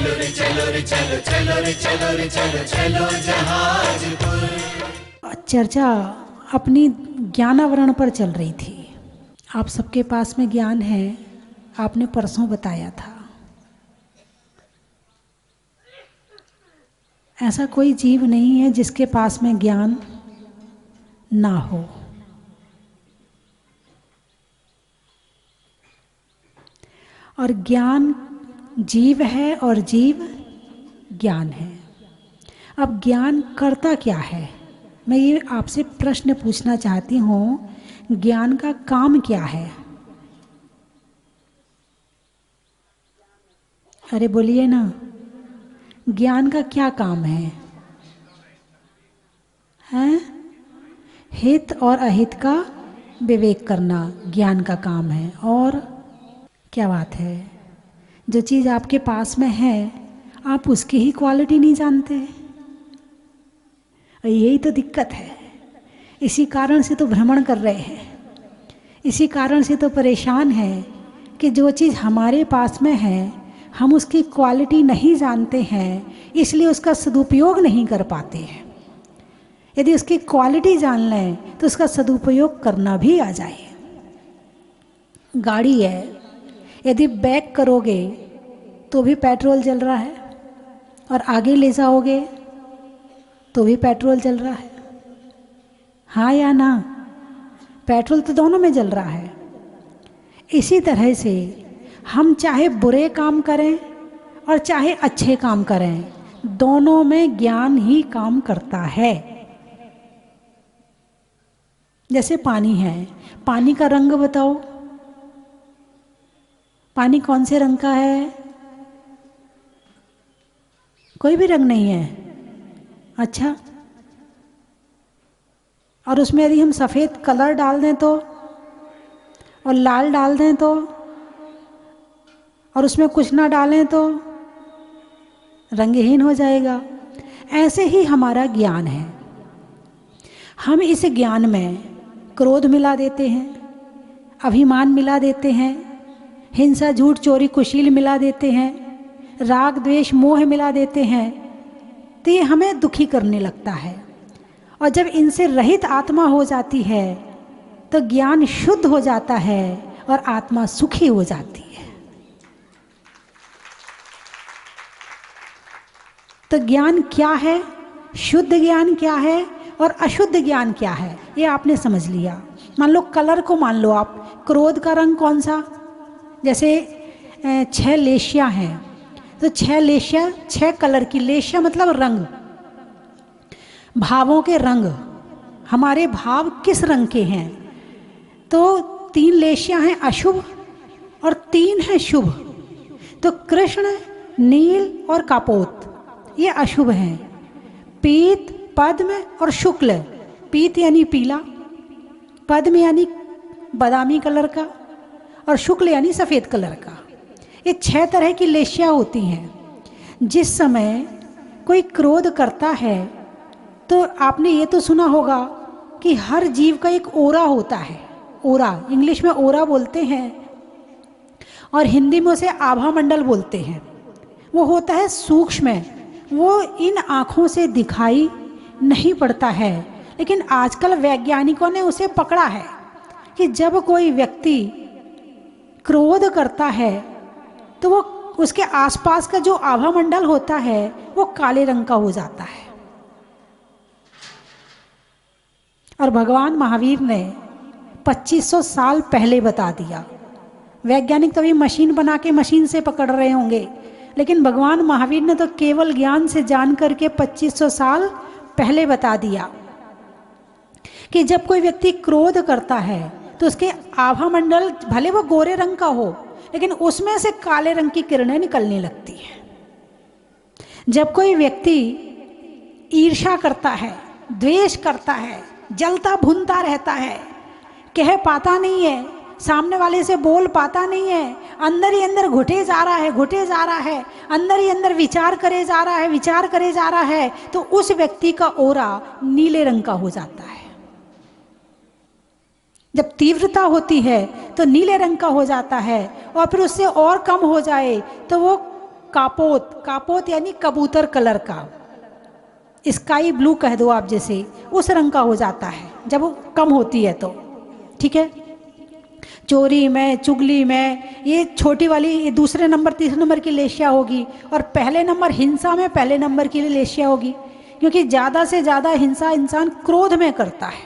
चलो रे चलो रे चलो चलो रे चलो रे चलो चलो जहाजपुर। चर्चा अपनी ज्ञानावरण पर चल रही थी। आप सबके पास में ज्ञान है, आपने परसों बताया था। ऐसा कोई जीव नहीं है जिसके पास में ज्ञान ना हो। और ज्ञान जीव है और जीव ज्ञान है। अब ज्ञान करता क्या है, मैं ये आपसे प्रश्न पूछना चाहती हूँ, ज्ञान का काम क्या है? अरे बोलिए ना, ज्ञान का क्या काम है? हैं? हित और अहित का विवेक करना ज्ञान का काम है। और क्या बात है, जो चीज़ आपके पास में है आप उसकी ही क्वालिटी नहीं जानते। यही तो दिक्कत है। इसी कारण से तो भ्रमण कर रहे हैं, इसी कारण से तो परेशान है कि जो चीज़ हमारे पास में है हम उसकी क्वालिटी नहीं जानते हैं, इसलिए उसका सदुपयोग नहीं कर पाते हैं। यदि उसकी क्वालिटी जान लें तो उसका सदुपयोग करना भी आ जाए। गाड़ी है, यदि बैक करोगे तो भी पेट्रोल जल रहा है, और आगे ले जाओगे तो भी पेट्रोल जल रहा है। हाँ या ना? पेट्रोल तो दोनों में जल रहा है। इसी तरह से हम चाहे बुरे काम करें और चाहे अच्छे काम करें, दोनों में ज्ञान ही काम करता है। जैसे पानी है, पानी का रंग बताओ, पानी कौन से रंग का है? कोई भी रंग नहीं है। अच्छा, और उसमें यदि हम सफ़ेद कलर डाल दें तो, और लाल डाल दें तो, और उसमें कुछ ना डालें तो रंगहीन हो जाएगा। ऐसे ही हमारा ज्ञान है। हम इस ज्ञान में क्रोध मिला देते हैं, अभिमान मिला देते हैं, हिंसा झूठ चोरी कुशील मिला देते हैं, राग द्वेष मोह मिला देते हैं, तो ये हमें दुखी करने लगता है। और जब इनसे रहित आत्मा हो जाती है तो ज्ञान शुद्ध हो जाता है और आत्मा सुखी हो जाती है। तो ज्ञान क्या है, शुद्ध ज्ञान क्या है और अशुद्ध ज्ञान क्या है, ये आपने समझ लिया। मान लो कलर को, मान लो आप, क्रोध का रंग कौन सा? जैसे 6 लेशियाँ हैं, तो 6 लेशियाँ 6 कलर की, लेशिया मतलब रंग, भावों के रंग। हमारे भाव किस रंग के हैं? तो 3 लेशियाँ हैं अशुभ और 3 हैं शुभ। तो कृष्ण, नील और कापोत ये अशुभ हैं। पीत, पद्म और शुक्ल, पीत यानी पीला, पद्म यानी बादामी कलर का, और शुक्ल यानी सफ़ेद कलर का। ये 6 तरह की लेशियाँ होती हैं। जिस समय कोई क्रोध करता है तो आपने ये तो सुना होगा कि हर जीव का एक ओरा होता है। ओरा, इंग्लिश में ओरा बोलते हैं और हिंदी में उसे आभा मंडल बोलते हैं। वो होता है सूक्ष्म, वो इन आँखों से दिखाई नहीं पड़ता है, लेकिन आजकल वैज्ञानिकों ने उसे पकड़ा है कि जब कोई व्यक्ति क्रोध करता है तो वो उसके आसपास का जो आभा मंडल होता है वो काले रंग का हो जाता है। और भगवान महावीर ने 2500 साल पहले बता दिया। वैज्ञानिक तो अभी मशीन बना के मशीन से पकड़ रहे होंगे, लेकिन भगवान महावीर ने तो केवल ज्ञान से जान करके 2500 साल पहले बता दिया कि जब कोई व्यक्ति क्रोध करता है तो उसके आभा मंडल भले वो गोरे रंग का हो, लेकिन उसमें से काले रंग की किरणें निकलने लगती हैं। जब कोई व्यक्ति ईर्ष्या करता है, द्वेष करता है, जलता भुनता रहता है, कह पाता नहीं है, सामने वाले से बोल पाता नहीं है, अंदर ही अंदर घुटे जा रहा है, घुटे जा रहा है, अंदर ही अंदर विचार करे जा रहा है, विचार करे जा रहा है, तो उस व्यक्ति का ओरा नीले रंग का हो जाता है। जब तीव्रता होती है तो नीले रंग का हो जाता है, और फिर उससे और कम हो जाए तो वो कापोत, कापोत यानी कबूतर कलर का, स्काई ब्लू कह दो आप, जैसे उस रंग का हो जाता है जब वो कम होती है तो, ठीक है। चोरी में, चुगली में, ये छोटी वाली ये दूसरे नंबर तीसरे नंबर की लेशिया होगी, और पहले नंबर हिंसा में पहले नंबर की लेशिया होगी, क्योंकि ज़्यादा से ज़्यादा हिंसा इंसान क्रोध में करता है।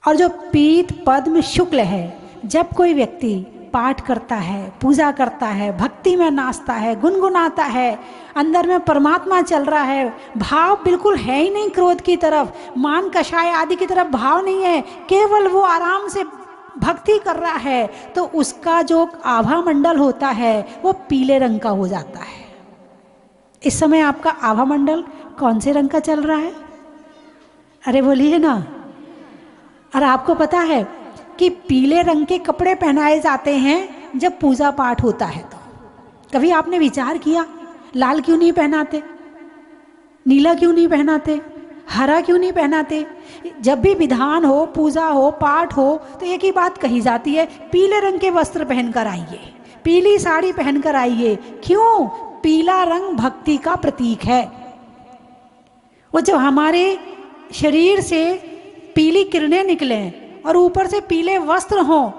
और जो पीत पद्म शुक्ल है, जब कोई व्यक्ति पाठ करता है, पूजा करता है, भक्ति में नाचता है, गुनगुनाता है, अंदर में परमात्मा चल रहा है, भाव बिल्कुल है ही नहीं क्रोध की तरफ, मान कषाय आदि की तरफ भाव नहीं है, केवल वो आराम से भक्ति कर रहा है, तो उसका जो आभा मंडल होता है वो पीले रंग का हो जाता है। इस समय आपका आभा मंडल कौन से रंग का चल रहा है? अरे बोलिए ना। और आपको पता है कि पीले रंग के कपड़े पहनाए जाते हैं जब पूजा पाठ होता है। तो कभी आपने विचार किया लाल क्यों नहीं पहनाते, नीला क्यों नहीं पहनाते, हरा क्यों नहीं पहनाते? जब भी विधान हो, पूजा हो, पाठ हो, तो एक ही बात कही जाती है, पीले रंग के वस्त्र पहनकर आइए, पीली साड़ी पहनकर आइए। क्यों? पीला रंग भक्ति का प्रतीक है। वो जब हमारे शरीर से पीली किरणें निकले और ऊपर से पीले वस्त्र हों,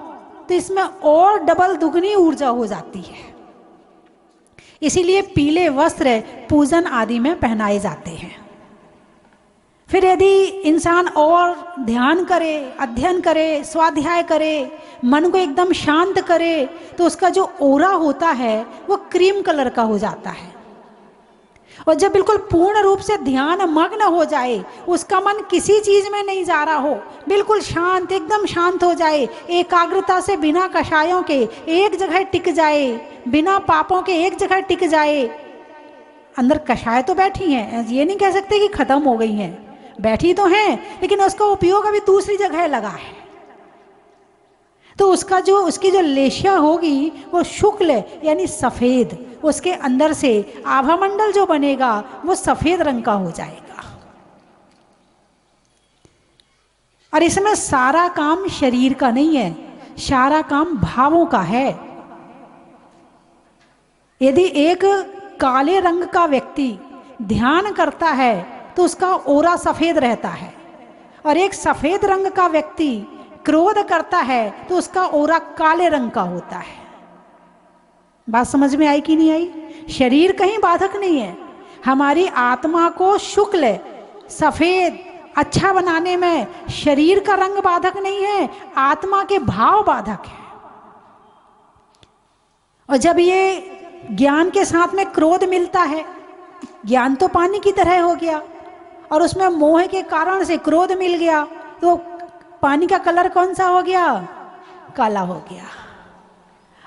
तो इसमें और डबल दुगनी ऊर्जा हो जाती है। इसीलिए पीले वस्त्र पूजन आदि में पहनाए जाते हैं। फिर यदि इंसान और ध्यान करे, अध्ययन करे, स्वाध्याय करे, मन को एकदम शांत करे, तो उसका जो ओरा होता है वो क्रीम कलर का हो जाता है। और जब बिल्कुल पूर्ण रूप से ध्यान मग्न हो जाए, उसका मन किसी चीज में नहीं जा रहा हो, बिल्कुल शांत, एकदम शांत हो जाए, एकाग्रता से बिना कषायों के एक जगह टिक जाए, बिना पापों के एक जगह टिक जाए। अंदर कषाय तो बैठी हैं, ये नहीं कह सकते कि खत्म हो गई हैं, बैठी तो हैं, लेकिन उसका उपयोग अभी दूसरी जगह लगा है। तो उसकी जो लेशिया होगी वो शुक्ल यानी सफेद, उसके अंदर से आभामंडल जो बनेगा वो सफेद रंग का हो जाएगा। और इसमें सारा काम शरीर का नहीं है, सारा काम भावों का है। यदि एक काले रंग का व्यक्ति ध्यान करता है तो उसका ओरा सफेद रहता है, और एक सफेद रंग का व्यक्ति क्रोध करता है तो उसका ओरा काले रंग का होता है। बात समझ में आई कि नहीं आई? शरीर कहीं बाधक नहीं है। हमारी आत्मा को शुक्ल सफेद अच्छा बनाने में शरीर का रंग बाधक नहीं है, आत्मा के भाव बाधक है। और जब ये ज्ञान के साथ में क्रोध मिलता है, ज्ञान तो पानी की तरह हो गया और उसमें मोह के कारण से क्रोध मिल गया, तो पानी का कलर कौन सा हो गया? काला हो गया।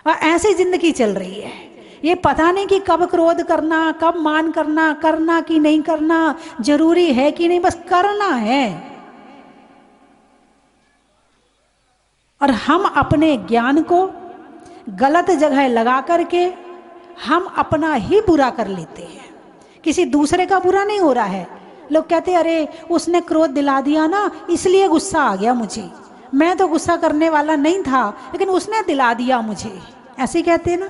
और ऐसी जिंदगी चल रही है। ये पता नहीं कि कब क्रोध करना, कब मान करना, करना कि नहीं करना, जरूरी है कि नहीं, बस करना है। और हम अपने ज्ञान को गलत जगह लगा करके हम अपना ही बुरा कर लेते हैं, किसी दूसरे का बुरा नहीं हो रहा है। लोग कहते हैं अरे उसने क्रोध दिला दिया ना, इसलिए गुस्सा आ गया मुझे, मैं तो गुस्सा करने वाला नहीं था लेकिन उसने दिला दिया मुझे, ऐसे कहते हैं ना।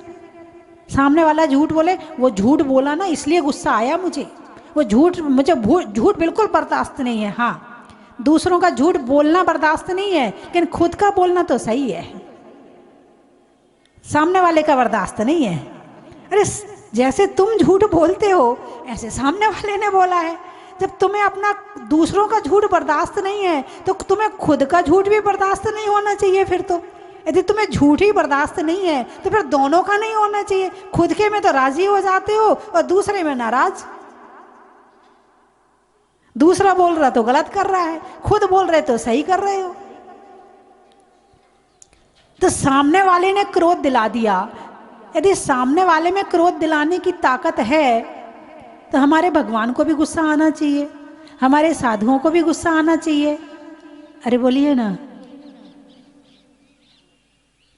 सामने वाला झूठ बोले, वो झूठ बोला ना इसलिए गुस्सा आया मुझे, वो झूठ, मुझे झूठ बिल्कुल बर्दाश्त नहीं है। हाँ, दूसरों का झूठ बोलना बर्दाश्त नहीं है, लेकिन खुद का बोलना तो सही है, सामने वाले का बर्दाश्त नहीं है। अरे जैसे तुम झूठ बोलते हो ऐसे सामने वाले ने बोला है। जब तुम्हें अपना दूसरों का झूठ बर्दाश्त नहीं है तो तुम्हें खुद का झूठ भी बर्दाश्त नहीं होना चाहिए। फिर तो यदि तुम्हें झूठ ही बर्दाश्त नहीं है तो फिर दोनों का नहीं होना चाहिए। खुद के में तो राजी हो जाते हो और दूसरे में नाराज। दूसरा बोल रहा तो गलत कर रहा है, खुद बोल रहे तो सही कर रहे हो। तो सामने वाले ने क्रोध दिला दिया। यदि सामने वाले में क्रोध दिलाने की ताकत है तो हमारे भगवान को भी गुस्सा आना चाहिए, हमारे साधुओं को भी गुस्सा आना चाहिए। अरे बोलिए ना।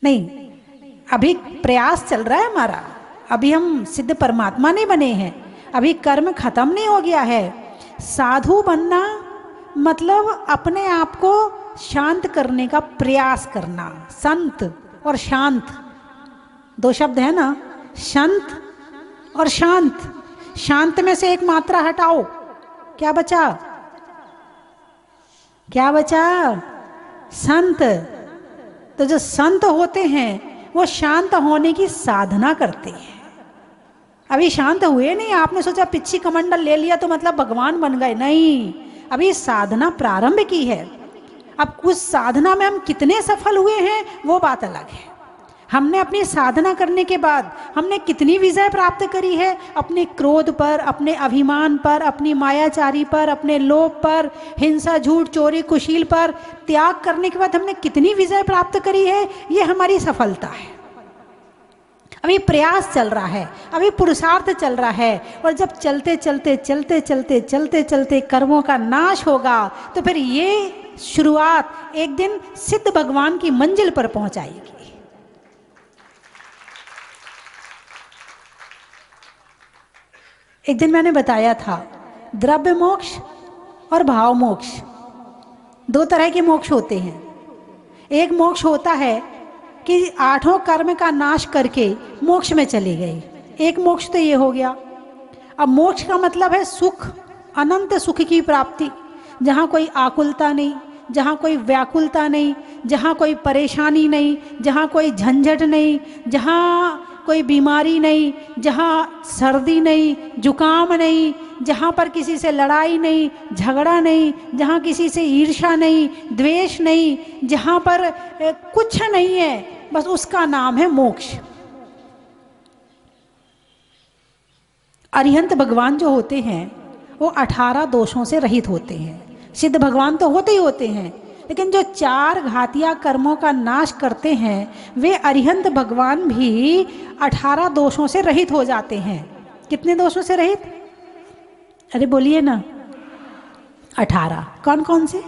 नहीं, अभी प्रयास चल रहा है हमारा, अभी हम सिद्ध परमात्मा नहीं बने हैं, अभी कर्म खत्म नहीं हो गया है। साधु बनना मतलब अपने आप को शांत करने का प्रयास करना। संत और शांत दो शब्द है ना, संत और शांत। शांत में से एक मात्रा हटाओ, क्या बचा? क्या बचा? संत। तो जो संत होते हैं वो शांत होने की साधना करते हैं। अभी शांत हुए नहीं, आपने सोचा पिच्छी कमंडल ले लिया तो मतलब भगवान बन गए, नहीं, अभी साधना प्रारंभ की है। अब उस साधना में हम कितने सफल हुए हैं वो बात अलग है। हमने अपनी साधना करने के बाद हमने कितनी विजय प्राप्त करी है अपने क्रोध पर, अपने अभिमान पर, अपनी मायाचारी पर, अपने लोभ पर, हिंसा, झूठ, चोरी, कुशील पर त्याग करने के बाद हमने कितनी विजय प्राप्त करी है, ये हमारी सफलता है। अभी प्रयास चल रहा है, अभी पुरुषार्थ चल रहा है, और जब चलते चलते चलते चलते चलते चलते कर्मों का नाश होगा तो फिर ये शुरुआत एक दिन सिद्ध भगवान की मंजिल पर पहुंचाएगी। एक दिन मैंने बताया था द्रव्य मोक्ष और भाव मोक्ष, दो तरह के मोक्ष होते हैं। एक मोक्ष होता है कि 8 कर्म का नाश करके मोक्ष में चले गए, एक मोक्ष तो ये हो गया। अब मोक्ष का मतलब है सुख, अनंत सुख की प्राप्ति, जहाँ कोई आकुलता नहीं, जहाँ कोई व्याकुलता नहीं, जहाँ कोई परेशानी नहीं, जहाँ कोई झंझट नहीं, जहाँ कोई बीमारी नहीं, जहाँ सर्दी नहीं, जुकाम नहीं, जहाँ पर किसी से लड़ाई नहीं, झगड़ा नहीं, जहाँ किसी से ईर्ष्या नहीं, द्वेष नहीं, जहाँ पर कुछ नहीं है, बस उसका नाम है मोक्ष। अरिहंत भगवान जो होते हैं वो 18 दोषों से रहित होते हैं। सिद्ध भगवान तो होते ही होते हैं, लेकिन जो 4 घातिया कर्मों का नाश करते हैं वे अरिहंत भगवान भी 18 दोषों से रहित हो जाते हैं। कितने दोषों से रहित? अरे बोलिए ना, 18। कौन कौन से?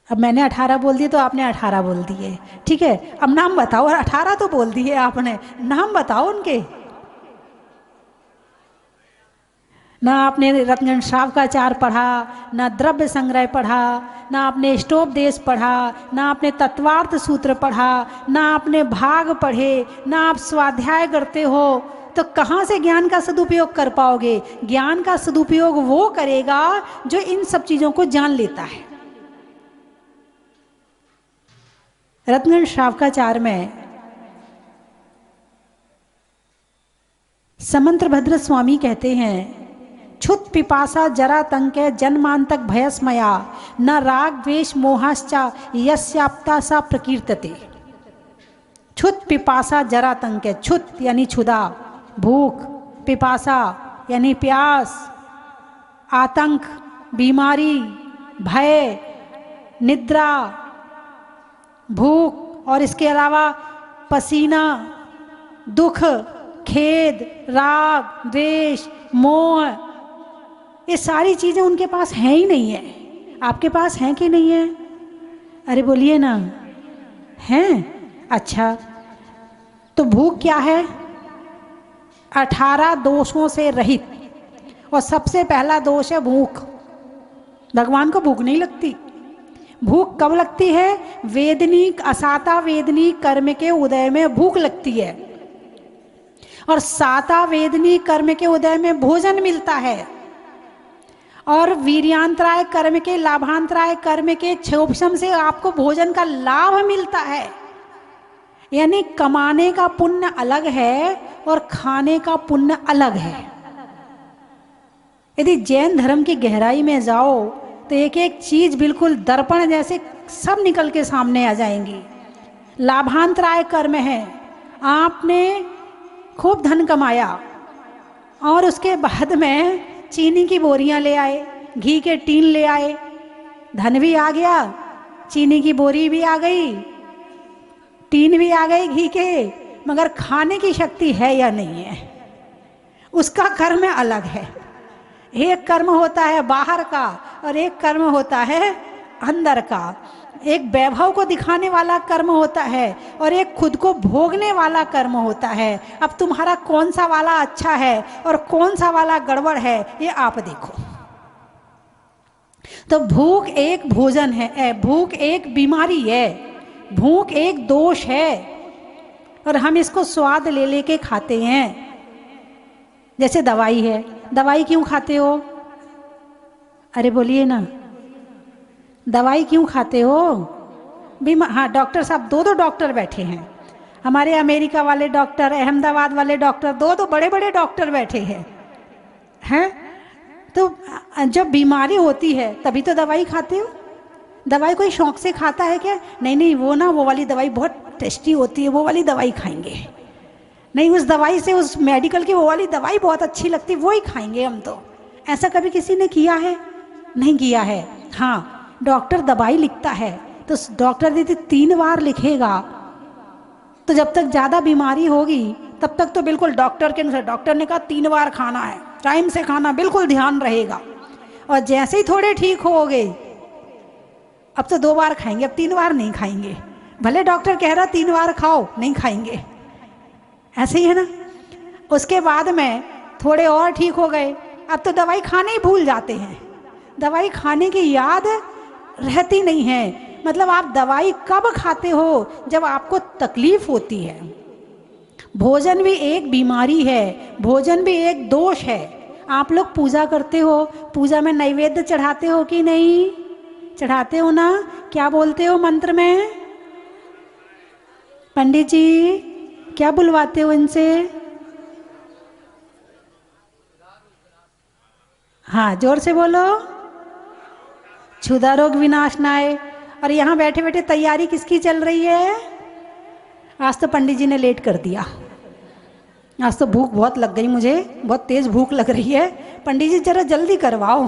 अब मैंने 18 बोल दिए तो आपने 18 बोल दिए, ठीक है। अब नाम बताओ, और 18 तो बोल दिए आपने, नाम बताओ उनके। ना आपने रत्नगण श्रावकाचार पढ़ा, ना द्रव्य संग्रह पढ़ा, ना आपने स्टोपदेश पढ़ा, ना आपने तत्वार्थ सूत्र पढ़ा, ना आपने भाग पढ़े, ना आप स्वाध्याय करते हो, तो कहाँ से ज्ञान का सदुपयोग कर पाओगे? ज्ञान का सदुपयोग वो करेगा जो इन सब चीज़ों को जान लेता है। रत्नगण श्रावकाचार में समंत्र भद्र स्वामी कहते हैं, क्षुत पिपासा जरा तंके जन्मांतक भयस्मया न राग द्वेष मोहाश्चा यस्याप्ता सा प्रकीर्तते। क्षुत पिपासा जरा तंके, क्षुत यानी क्षुधा, भूख, पिपासा यानी प्यास, आतंक बीमारी, भय निद्रा, भूख, और इसके अलावा पसीना, दुख, खेद, राग, द्वेष, मोह, ये सारी चीज़ें उनके पास हैं ही नहीं है। आपके पास हैं कि नहीं है? अरे बोलिए ना, हैं? अच्छा, तो भूख क्या है? 18 दोषों से रहित, और सबसे पहला दोष है भूख। भगवान को भूख नहीं लगती। भूख कब लगती है? वेदनी, असाता वेदनी कर्म के उदय में भूख लगती है, और साता वेदनी कर्म के उदय में भोजन मिलता है, और वीर्यांतराय कर्म के, लाभांतराय कर्म के क्षोभम से आपको भोजन का लाभ मिलता है। यानी कमाने का पुण्य अलग है और खाने का पुण्य अलग है। यदि जैन धर्म की गहराई में जाओ तो एक एक चीज बिल्कुल दर्पण जैसे सब निकल के सामने आ जाएंगी। लाभांतराय कर्म है, आपने खूब धन कमाया और उसके बाद में चीनी की बोरियां ले आए, घी के टीन ले आए, धन भी आ गया, चीनी की बोरी भी आ गई, टीन भी आ गई घी के, मगर खाने की शक्ति है या नहीं है, उसका कर्म अलग है। एक कर्म होता है बाहर का और एक कर्म होता है अंदर का। एक वैभव को दिखाने वाला कर्म होता है और एक खुद को भोगने वाला कर्म होता है। अब तुम्हारा कौन सा वाला अच्छा है और कौन सा वाला गड़बड़ है, ये आप देखो। तो भूख एक भोजन है, भूख एक बीमारी है, भूख एक दोष है और हम इसको स्वाद ले लेके खाते हैं। जैसे दवाई है, दवाई क्यों खाते हो? अरे बोलिए ना, दवाई क्यों खाते हो? हाँ, डॉक्टर साहब, दो डॉक्टर बैठे हैं हमारे, अमेरिका वाले डॉक्टर, अहमदाबाद वाले डॉक्टर, दो बड़े बड़े डॉक्टर बैठे हैं। तो जब बीमारी होती है तभी तो दवाई खाते हो। दवाई कोई शौक से खाता है क्या? नहीं, वो वाली दवाई बहुत टेस्टी होती है, वो वाली दवाई खाएंगे। नहीं, उस दवाई से, उस मेडिकल की वो वाली दवाई बहुत अच्छी लगती है, वो ही खाएंगे हम तो। ऐसा कभी किसी ने किया है? नहीं किया है। हाँ, डॉक्टर दवाई लिखता है तो डॉक्टर यदि 3 बार लिखेगा तो जब तक ज़्यादा बीमारी होगी तब तक तो बिल्कुल डॉक्टर के अनुसार, डॉक्टर ने कहा 3 बार खाना है, टाइम से खाना, बिल्कुल ध्यान रहेगा। और जैसे ही थोड़े ठीक हो गए, अब तो 2 बार खाएंगे, अब 3 बार नहीं खाएंगे। भले डॉक्टर कह रहा 3 बार खाओ, नहीं खाएंगे। ऐसे ही है ना। उसके बाद में थोड़े और ठीक हो गए, अब तो दवाई खाने ही भूल जाते हैं, दवाई खाने की याद रहती नहीं है। मतलब आप दवाई कब खाते हो? जब आपको तकलीफ होती है। भोजन भी एक बीमारी है, भोजन भी एक दोष है। आप लोग पूजा करते हो, पूजा में नैवेद्य चढ़ाते हो कि नहीं? चढ़ाते हो ना? क्या बोलते हो मंत्र में? पंडित जी क्या बुलवाते हो इनसे? हाँ, जोर से बोलो। क्षुधा रोग विनाशनाय। और यहाँ बैठे बैठे तैयारी किसकी चल रही है? आज तो पंडित जी ने लेट कर दिया, आज तो भूख बहुत लग गई, मुझे बहुत तेज भूख लग रही है, पंडित जी जरा जल्दी करवाओ।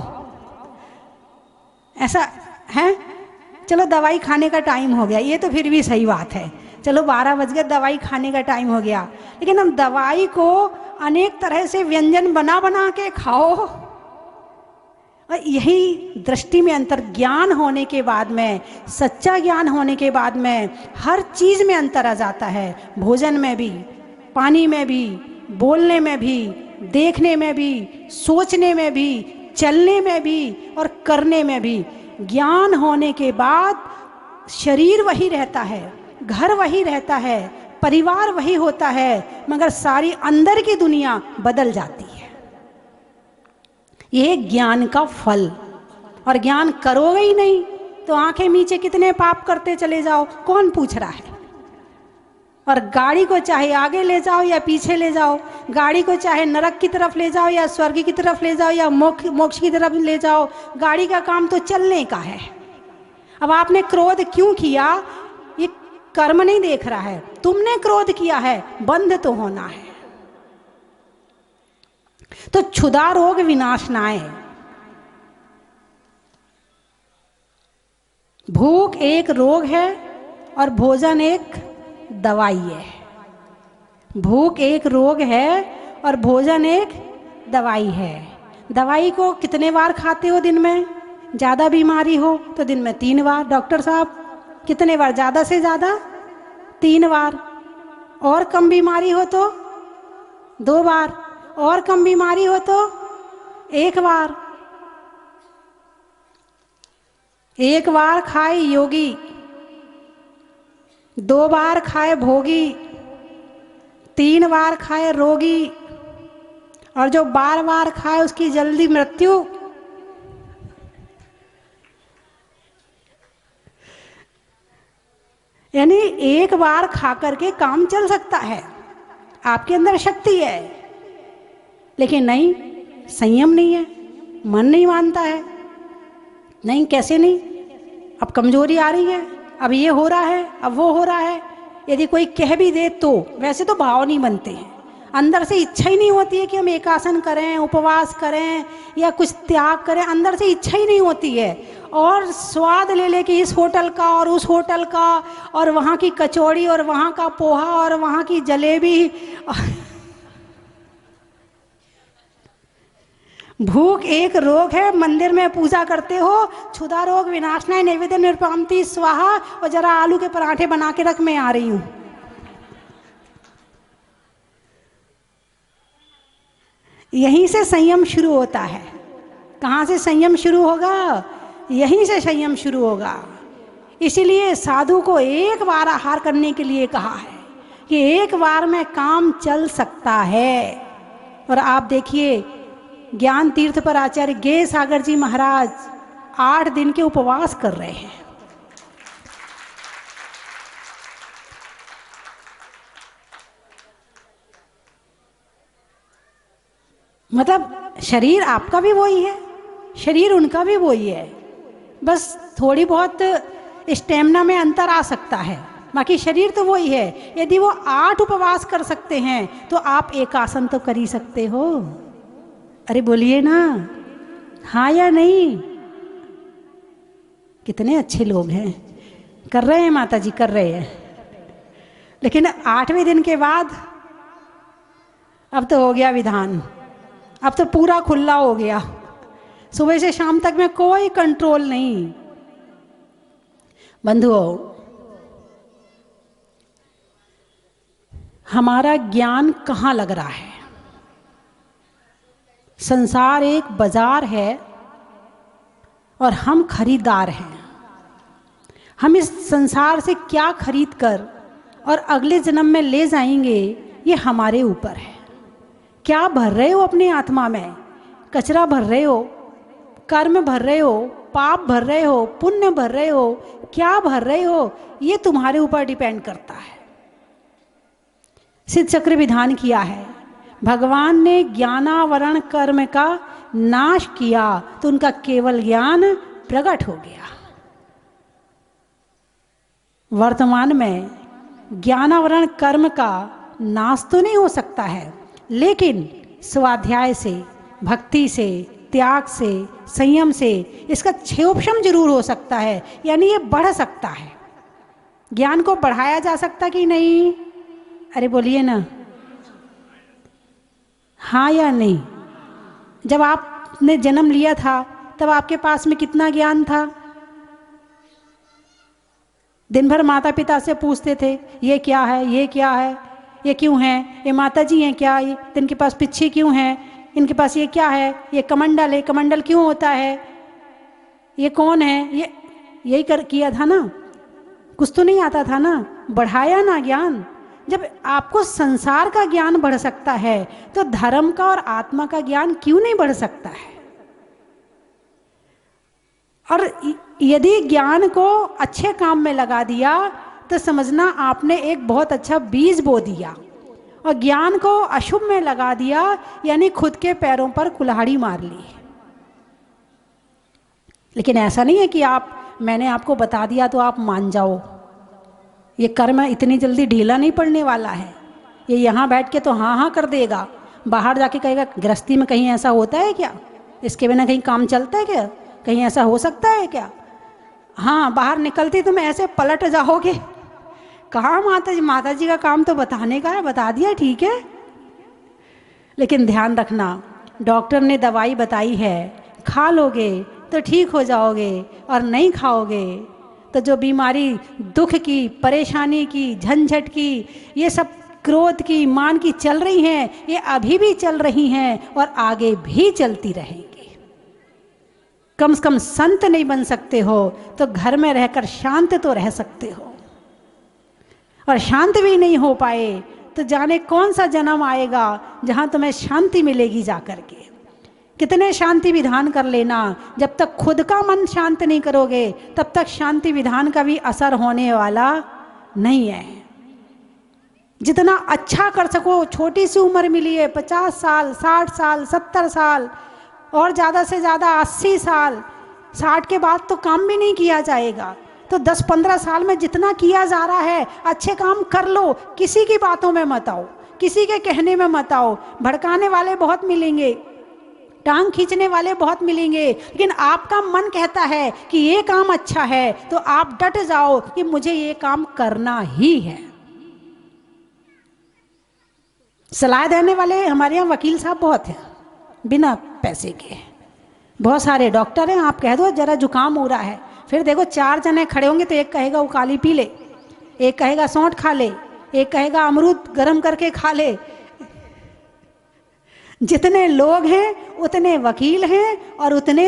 ऐसा है? चलो दवाई खाने का टाइम हो गया, ये तो फिर भी सही बात है। चलो 12 बज गए, दवाई खाने का टाइम हो गया, लेकिन हम दवाई को अनेक तरह से व्यंजन बना बना के खाओ। और यही दृष्टि में अंतर, ज्ञान होने के बाद में, सच्चा ज्ञान होने के बाद में हर चीज़ में अंतर आ जाता है। भोजन में भी, पानी में भी, बोलने में भी, देखने में भी, सोचने में भी, चलने में भी और करने में भी। ज्ञान होने के बाद शरीर वही रहता है, घर वही रहता है, परिवार वही होता है, मगर सारी अंदर की दुनिया बदल जाती है। यह ज्ञान का फल। और ज्ञान करोगे ही नहीं तो आंखें नीचे कितने पाप करते चले जाओ, कौन पूछ रहा है? और गाड़ी को चाहे आगे ले जाओ या पीछे ले जाओ, गाड़ी को चाहे नरक की तरफ ले जाओ या स्वर्ग की तरफ ले जाओ या मोक्ष की तरफ ले जाओ, गाड़ी का काम तो चलने का है। अब आपने क्रोध क्यों किया? ये कर्म नहीं देख रहा है, तुमने क्रोध किया है, बंद तो होना है। तो क्षुधा रोग विनाशनाय। भूख एक रोग है और भोजन एक दवाई है। भूख एक रोग है और भोजन एक दवाई है। दवाई को कितने बार खाते हो दिन में? ज़्यादा बीमारी हो तो दिन में 3 बार। डॉक्टर साहब कितने बार? ज़्यादा से ज़्यादा 3 बार। और कम बीमारी हो तो 2 बार। और कम बीमारी हो तो 1 बार। 1 बार खाए योगी, 2 बार खाए भोगी, 3 बार खाए रोगी, और जो बार बार खाए उसकी जल्दी मृत्यु। यानी 1 बार खा करके काम चल सकता है, आपके अंदर शक्ति है, लेकिन नहीं, संयम नहीं है, मन नहीं मानता है। नहीं, कैसे नहीं? अब कमजोरी आ रही है, अब ये हो रहा है, अब वो हो रहा है। यदि कोई कह भी दे तो वैसे तो भाव नहीं बनते हैं, अंदर से इच्छा ही नहीं होती है कि हम एकासन करें, उपवास करें या कुछ त्याग करें, अंदर से इच्छा ही नहीं होती है। और स्वाद ले ले कि इस होटल का और उस होटल का, और वहाँ की कचौड़ी और वहाँ का पोहा और वहाँ की जलेबी। भूख एक रोग है, मंदिर में पूजा करते हो, क्षुधा रोग विनाशनाय नैवेद्य निरुपमति स्वाहा, और जरा आलू के पराठे बना के रख, मैं आ रही हूँ। यहीं से संयम शुरू होता है। कहाँ से संयम शुरू होगा? यहीं से संयम शुरू होगा। इसीलिए साधु को एक बार आहार करने के लिए कहा है कि एक बार में काम चल सकता है। और आप देखिए ज्ञान तीर्थ पर आचार्य गे सागर जी महाराज 8 दिन के उपवास कर रहे हैं। मतलब शरीर आपका भी वही है, शरीर उनका भी वही है, बस थोड़ी बहुत स्टेमिना में अंतर आ सकता है, बाकी शरीर तो वही है। यदि वो 8 उपवास कर सकते हैं तो आप एक आसन तो कर ही सकते हो। अरे बोलिए ना, हाँ या नहीं? कितने अच्छे लोग हैं, कर रहे हैं माता जी, कर रहे हैं। लेकिन 8वें दिन के बाद अब तो हो गया विधान, अब तो पूरा खुला हो गया, सुबह से शाम तक में कोई कंट्रोल नहीं। बंधुओं, हमारा ज्ञान कहाँ लग रहा है? संसार एक बाजार है और हम खरीदार हैं। हम इस संसार से क्या खरीद कर और अगले जन्म में ले जाएंगे, ये हमारे ऊपर है। क्या भर रहे हो अपनी आत्मा में? कचरा भर रहे हो, कर्म भर रहे हो, पाप भर रहे हो, पुण्य भर रहे हो, क्या भर रहे हो, ये तुम्हारे ऊपर डिपेंड करता है। सिद्ध चक्र विधान किया है, भगवान ने ज्ञानावरण कर्म का नाश किया तो उनका केवल ज्ञान प्रकट हो गया। वर्तमान में ज्ञानावरण कर्म का नाश तो नहीं हो सकता है, लेकिन स्वाध्याय से, भक्ति से, त्याग से, संयम से इसका क्षयोपशम जरूर हो सकता है, यानी ये बढ़ सकता है। ज्ञान को बढ़ाया जा सकता कि नहीं? अरे बोलिए ना, हाँ या नहीं? जब आपने जन्म लिया था तब आपके पास में कितना ज्ञान था? दिन भर माता पिता से पूछते थे, ये क्या है, ये क्या है, ये क्यों है, ये माता जी हैं क्या, ये इनके पास पिच्छे क्यों है, इनके पास ये क्या है, ये कमंडल है, कमंडल क्यों होता है, ये कौन है, ये यही कर किया था ना, कुछ तो नहीं आता था ना, बढ़ाया ना ज्ञान। जब आपको संसार का ज्ञान बढ़ सकता है तो धर्म का और आत्मा का ज्ञान क्यों नहीं बढ़ सकता है? और यदि ज्ञान को अच्छे काम में लगा दिया तो समझना आपने एक बहुत अच्छा बीज बो दिया, और ज्ञान को अशुभ में लगा दिया यानी खुद के पैरों पर कुल्हाड़ी मार ली। लेकिन ऐसा नहीं है कि मैंने आपको बता दिया तो आप मान जाओ। ये कर्म इतनी जल्दी ढीला नहीं पड़ने वाला है। ये यहाँ बैठ के तो हाँ हाँ कर देगा, बाहर जाके कहेगा गृहस्थी में कहीं ऐसा होता है क्या, इसके बिना कहीं काम चलता है क्या, कहीं ऐसा हो सकता है क्या? हाँ, बाहर निकलती तुम ऐसे पलट जाओगे, कहाँ माता जी का काम तो बताने का है, बता दिया ठीक है। लेकिन ध्यान रखना, डॉक्टर ने दवाई बताई है, खा लोगे तो ठीक हो जाओगे, और नहीं खाओगे तो जो बीमारी दुख की, परेशानी की, झंझट की, ये सब क्रोध की, मान की चल रही हैं, ये अभी भी चल रही हैं और आगे भी चलती रहेंगी। कम से कम संत नहीं बन सकते हो तो घर में रहकर शांत तो रह सकते हो, और शांत भी नहीं हो पाए तो जाने कौन सा जन्म आएगा जहां तुम्हें शांति मिलेगी जाकर के। कितने शांति विधान कर लेना, जब तक खुद का मन शांत नहीं करोगे तब तक शांति विधान का भी असर होने वाला नहीं है। जितना अच्छा कर सको, छोटी सी उम्र मिली है, 50 साल, 60 साल, 70 साल, और ज़्यादा से ज़्यादा 80 साल, 60 के बाद तो काम भी नहीं किया जाएगा, तो 10-15 साल में जितना किया जा रहा है अच्छे काम कर लो। किसी की बातों में मत आओ, किसी के कहने में मत आओ। भड़काने वाले बहुत मिलेंगे, टांग खींचने वाले बहुत मिलेंगे, लेकिन आपका मन कहता है कि ये काम अच्छा है तो आप डट जाओ कि मुझे ये काम करना ही है। सलाह देने वाले हमारे यहाँ वकील साहब बहुत हैं, बिना पैसे के। बहुत सारे डॉक्टर हैं, आप कह दो जरा जुकाम हो रहा है, फिर देखो 4 जने खड़े होंगे तो एक कहेगा उकाली पी ले, एक कहेगा सौंठ खा ले, एक कहेगा अमरूद गर्म करके खा ले। जितने लोग हैं उतने वकील हैं और उतने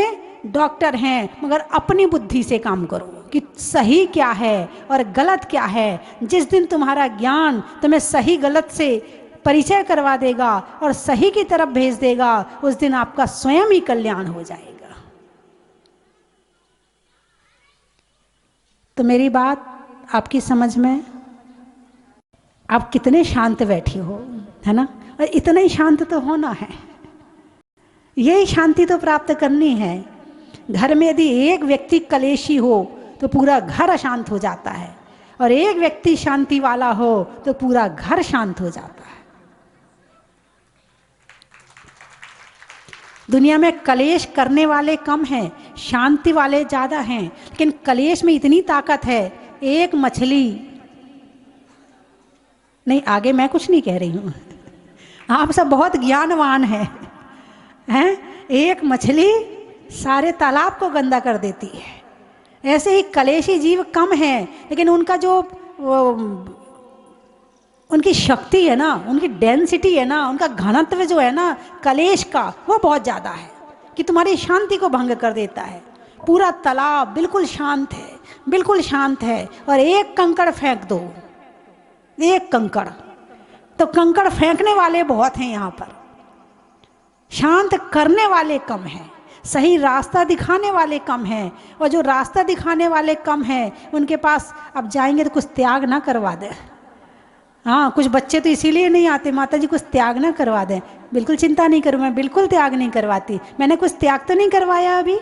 डॉक्टर हैं, मगर अपनी बुद्धि से काम करो। कि सही क्या है और गलत क्या है। जिस दिन तुम्हारा ज्ञान तुम्हें सही गलत से परिचय करवा देगा और सही की तरफ भेज देगा, उस दिन आपका स्वयं ही कल्याण हो जाएगा। तो मेरी बात आपकी समझ में, आप कितने शांत बैठी हो, है ना? और इतना ही शांत तो होना है, यही शांति तो प्राप्त करनी है। घर में यदि एक व्यक्ति कलेशी हो तो पूरा घर अशांत हो जाता है, और एक व्यक्ति शांति वाला हो तो पूरा घर शांत हो जाता है। दुनिया में कलेश करने वाले कम हैं, शांति वाले ज़्यादा हैं, लेकिन कलेश में इतनी ताकत है। एक मछली नहीं, आगे मैं कुछ नहीं कह रही हूँ, आप सब बहुत ज्ञानवान हैं। एक मछली सारे तालाब को गंदा कर देती है। ऐसे ही कलेशी जीव कम हैं, लेकिन उनका जो उनकी शक्ति है ना, उनकी डेंसिटी है ना, उनका घनत्व जो है ना कलेश का, वो बहुत ज़्यादा है कि तुम्हारी शांति को भंग कर देता है। पूरा तालाब बिल्कुल शांत है, बिल्कुल शांत है, और एक कंकड़ फेंक दो, एक कंकड़, तो कंकड़ फेंकने वाले बहुत हैं यहाँ पर, शांत करने वाले कम हैं, सही रास्ता दिखाने वाले कम हैं। और जो रास्ता दिखाने वाले कम हैं उनके पास अब जाएंगे तो कुछ त्याग ना करवा दें। हाँ, कुछ बच्चे तो इसीलिए नहीं आते, माता जी कुछ त्याग ना करवा दें। बिल्कुल चिंता नहीं करूँ, मैं बिल्कुल त्याग नहीं करवाती। मैंने कुछ त्याग तो नहीं करवाया, अभी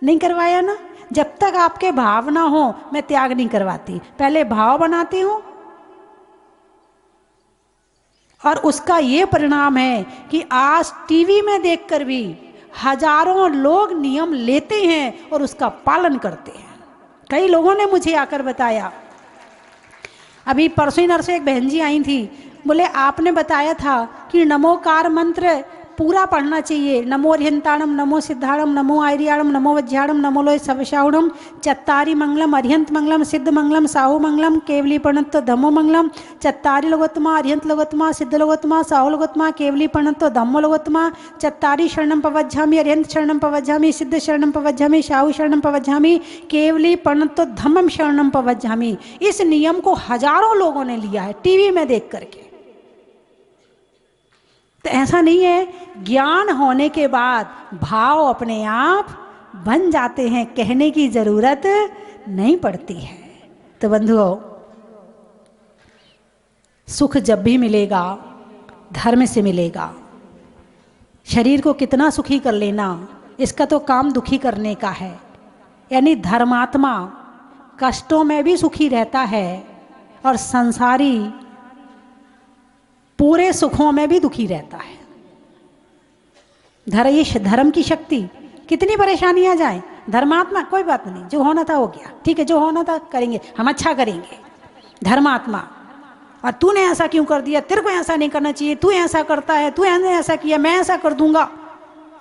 नहीं करवाया ना। जब तक आपके भाव ना हो मैं त्याग नहीं करवाती, पहले भाव बनाती हूँ, और उसका ये परिणाम है कि आज टीवी में देखकर भी हजारों लोग नियम लेते हैं और उसका पालन करते हैं। कई लोगों ने मुझे आकर बताया, अभी परसों ही नरसों एक बहन जी आई थी, बोले आपने बताया था कि नमोकार मंत्र पूरा पढ़ना चाहिए। नमो अर्हंताणम, नमो सिद्धाणम, नमो आर्याणम, नमो वज्राणम, नमो लोय सवशाहुणम, चत्तारी मंगलम, अर्हंत मंगलम, सिद्ध मंगलम, साहु मंगलम, केवली प्रणत्तो धम्मो मंगलम, चत्तारी लोगोत्तमा, अर्हंत लोगोत्तमा, सिद्ध लोगोत्तमा, साहु लोगोत्तमा, केवली प्रणत्तो धम्मो लोगोत्तमा, चत्तारी शरणम पवज्झामि, अर्हंत शरणम पवज्झामि, सिद्ध शरणम पवज्झामि, साहु शरणम पवज्झामि, केवली प्रणत्तो धम्मम शरणम पवज्झामि। इस नियम को हजारों लोगों ने लिया है टीवी में देख करके। तो ऐसा नहीं है, ज्ञान होने के बाद भाव अपने आप बन जाते हैं, कहने की जरूरत नहीं पड़ती है। तो बंधुओं, सुख जब भी मिलेगा धर्म से मिलेगा। शरीर को कितना सुखी कर लेना, इसका तो काम दुखी करने का है। यानी धर्मात्मा कष्टों में भी सुखी रहता है और संसारी पूरे सुखों में भी दुखी रहता है। ये धर्म की शक्ति, कितनी परेशानियां जाए, धर्मात्मा कोई बात नहीं, जो होना था हो गया, ठीक है, जो होना था करेंगे, हम अच्छा करेंगे। धर्मात्मा, और तूने ऐसा क्यों कर दिया, तेरे को ऐसा नहीं करना चाहिए, तू ऐसा करता है, तू ऐसा किया, मैं ऐसा कर दूंगा।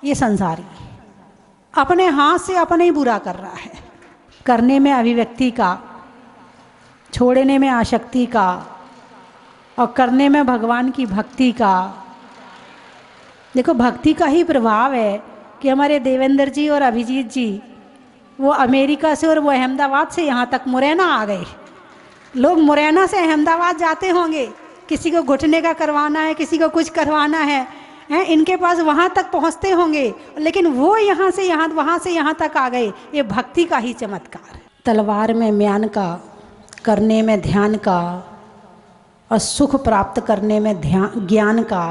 ये संसारी अपने हाथ से अपने ही बुरा कर रहा है। करने में अभिव्यक्ति का, छोड़ने में आसक्ति का, और करने में भगवान की भक्ति का। देखो, भक्ति का ही प्रभाव है कि हमारे देवेंद्र जी और अभिजीत जी वो अमेरिका से और वो अहमदाबाद से यहाँ तक मुरैना आ गए। लोग मुरैना से अहमदाबाद जाते होंगे, किसी को घुटने का करवाना है, किसी को कुछ करवाना है, इनके पास वहाँ तक पहुँचते होंगे, लेकिन वो यहाँ से यहाँ, वहाँ से यहाँ तक आ गए। ये भक्ति का ही चमत्कार है। तलवार में म्यान का, करने में ध्यान का, और सुख प्राप्त करने में ध्यान ज्ञान का,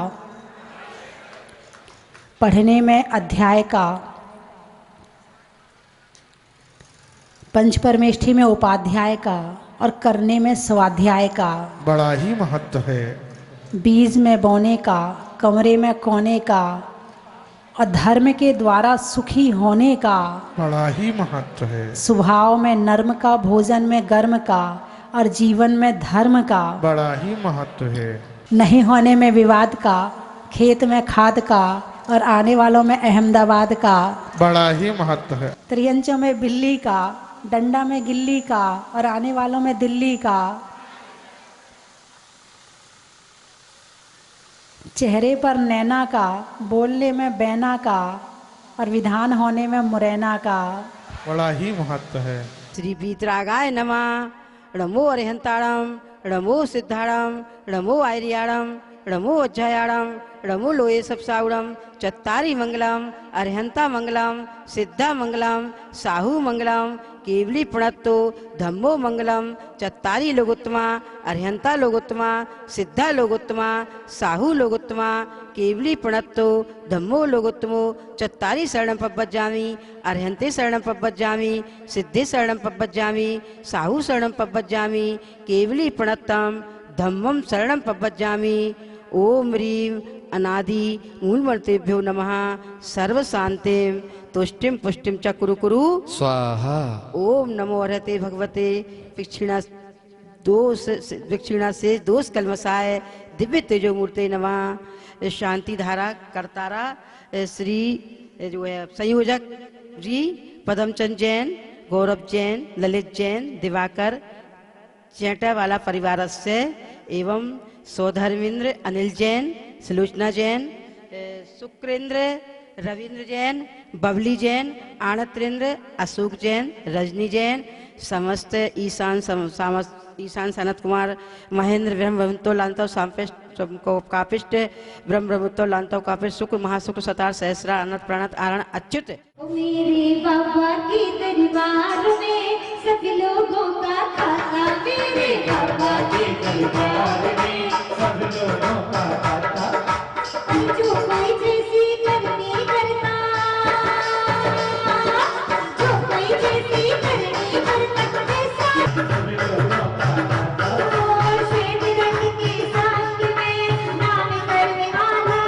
पढ़ने में अध्याय का, पंचपरमेष्ठी में उपाध्याय का, और करने में स्वाध्याय का बड़ा ही महत्व है। बीज में बोने का, कमरे में कोने का, और धर्म के द्वारा सुखी होने का बड़ा ही महत्व है। स्वभाव में नर्म का, भोजन में गर्म का, और जीवन में धर्म का बड़ा ही महत्व है। नहीं होने में विवाद का, खेत में खाद का, और आने वालों में अहमदाबाद का बड़ा ही महत्व है। त्रियंचों में बिल्ली का, डंडा में गिल्ली का, और आने वालों में दिल्ली का। चेहरे पर नैना का, बोलने में बैना का, और विधान होने में मुरैना का। बड़ा ही महत्व है। श्री वीतरागाय नमः। नमो अरिहंताणम, नमो सिद्धाणम, नमो आयरियाणम, नमो अज्जायाणम, नमो लोये सप्साउणम। चत्तारी मंगलम, अरिहंता मंगलम, सिद्धा मंगलम, साहू मंगलम, केवली प्रणत्तो, धम्मो मंगलम। चत्तारी लोगोत्तमा, अरिहंता लोगोत्तमा, सिद्धा लोगोत्तमा, साहू लोगोत्तमा, केवली प्रणत्तो, धम्मो लोगोत्तमो। चत्तारी शरणम पब्बज्जामि, अरिहंते शरणम पब्बज्जामि, सिद्धे शरणम पब्बज्जामि, साहू शरणम पब्बज्जामि, केवली प्रणत्तम, धम्मम शरणम पब्बज्जामि। ओम ह्रीं अनादि मूलमूर्तिभ्यो नमः। सर्व शांतिम तुष्टिम पुष्टिम च कुरु कुरु स्वाहा। ओम नमो अर्हते भगवते विक्षिणा से दोष कलमसाय दिव्य तेजो मूर्ते नमः। शांति धारा करतारा श्री जो है संयोजक जी पदमचंद जैन, गौरव जैन, ललित जैन, दिवाकर चेटा वाला परिवार से एवं सौधर्मेंद्र अनिल जैन, सुलोचना जैन, शुक्रेंद्र रविंद्र जैन, बबली जैन, आनत्रेंद्र, अशोक जैन, रजनी जैन, समस्त ईशान सनत कुमार, महेंद्र ब्रह्म ब्रह्मतो लांतव कापिष्ट ब्रह्म ब्रह्मतो लांतव कापिष्ट शुक्र महाशुक्र सतार सहस्रा अनंत प्रणत आरण अच्युत। मेरे बाबा के दरबार में सब लोगों का खाता, मेरे बाबा के दरबार में सब लोगों का खाता। जो कोई जैसी करनी करता, जो कोई जैसी करनी करता जैसा सब लोगों का खाता। और श्वेत रंग के संग में नाम करने वाला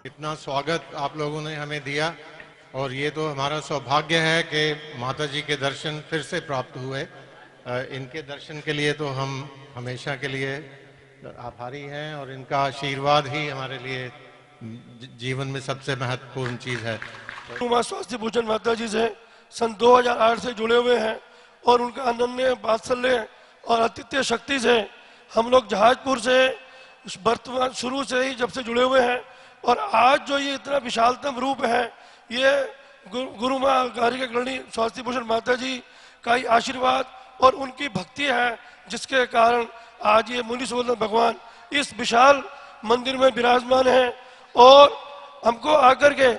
इतना स्वागत आप लोगों ने हमें दिया और ये तो हमारा सौभाग्य है कि माता जी के दर्शन फिर से प्राप्त हुए। इनके दर्शन के लिए तो हम हमेशा के लिए आभारी हैं और इनका आशीर्वाद ही हमारे लिए जीवन में सबसे महत्वपूर्ण चीज़ है। मां स्वास्थ्य भूषण माता जी से सन 2008 से जुड़े हुए हैं और उनका अनन्य वात्सल्य और आतिथ्य शक्ति से हम लोग जहाजपुर से वर्तमान शुरू से ही जब से जुड़े हुए हैं और आज जो ये इतना विशालतम रूप है, ये गुरु माँ गारिका गृहिणी स्वास्थ्य भूषण माता जी का ही आशीर्वाद और उनकी भक्ति है, जिसके कारण आज ये मुनि सुवर्ण भगवान इस विशाल मंदिर में विराजमान है। और हमको आकर के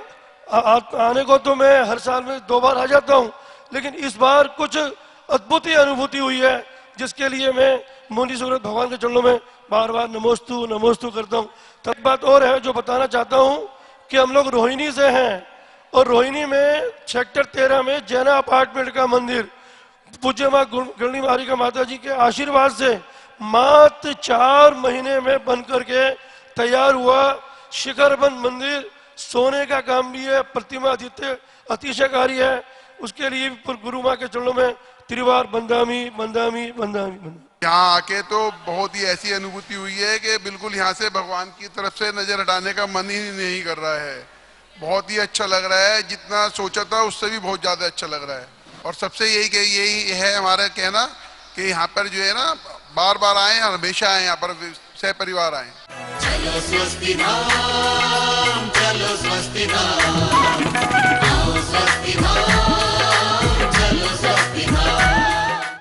आने को तो मैं हर साल में 2 बार आ जाता हूँ, लेकिन इस बार कुछ अद्भुत ही अनुभूति हुई है, जिसके लिए मैं मुनि सुवर्ण भगवान के चरणों में बार बार नमोस्तु नमोस्तु करता हूँ। तब बात और है जो बताना चाहता हूँ कि हम लोग रोहिणी से हैं और रोहिणी में सेक्टर 13 में जैना अपार्टमेंट का मंदिर पूज्य माँ गृहिणी गारिका माता जी के आशीर्वाद से मात्र 4 महीने में बन करके तैयार हुआ शिखरबंद मंदिर। सोने का काम भी है, प्रतिमा अतिशयकारी है। उसके लिए गुरु माँ के चरणों में त्रिवार बंदामी बंदामी बंदामी। यहाँ आके तो बहुत ही ऐसी अनुभूति हुई है कि बिल्कुल यहाँ से भगवान की तरफ से नजर हटाने का मन ही नहीं कर रहा है। बहुत ही अच्छा लग रहा है, जितना सोचा था उससे भी बहुत ज्यादा अच्छा लग रहा है। और सबसे यही है हमारा कहना कि यहाँ पर जो है ना बार बार आए और हमेशा आए, यहाँ पर सह परिवार आए। चलो स्वस्ति धाम, चलो स्वस्ति धाम, आओ स्वस्ति धाम, चलो स्वस्ति धाम।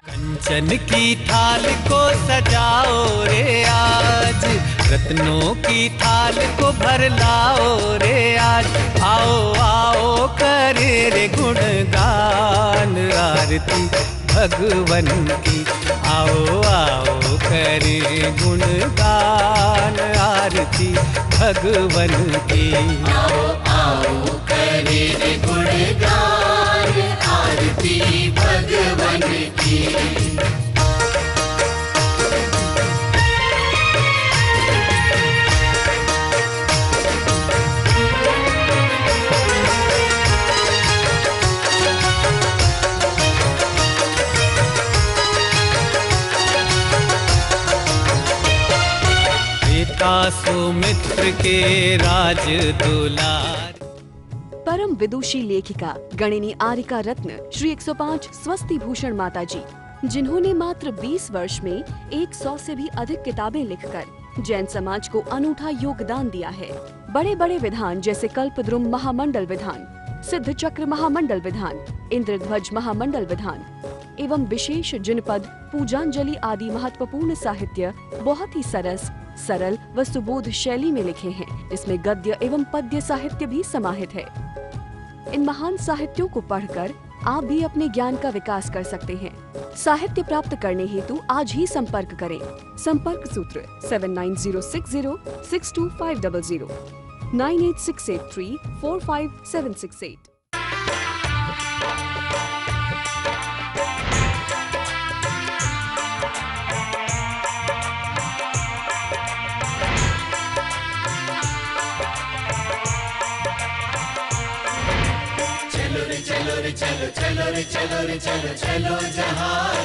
कंचन की थाल को सजाओ रे आज, रत्नों की थाल को भर लाओ रे आज। आओ आओ करे रे गुणगान आरती भगवन की। आओ आओ करे गुणगान आरती भगवन की। आओ आओ करे रे गुणगान आरती भगवन की। सुमित्र के राज दुलार। परम विदुषी लेखिका गणिनी आरिका रत्न श्री 105 स्वस्ति भूषण माता जी, जिन्होंने मात्र 20 वर्ष में 100 से भी अधिक किताबें लिखकर जैन समाज को अनूठा योगदान दिया है, बड़े बड़े विधान जैसे कल्पद्रुम महामंडल विधान, सिद्ध चक्र महामंडल विधान, इंद्रध्वज महामंडल विधान एवं विशेष जिनपद, पूजांजलि आदि महत्वपूर्ण साहित्य बहुत ही सरल व सुबोध शैली में लिखे हैं, जिसमें गद्य एवं पद्य साहित्य भी समाहित है। इन महान साहित्यों को पढ़कर आप भी अपने ज्ञान का विकास कर सकते हैं। साहित्य प्राप्त करने हेतु आज ही संपर्क करें। संपर्क सूत्र 7906062500 9868345768। चलो रे चलो रे चलो चलो रे चलो रे चलो चलो जहाज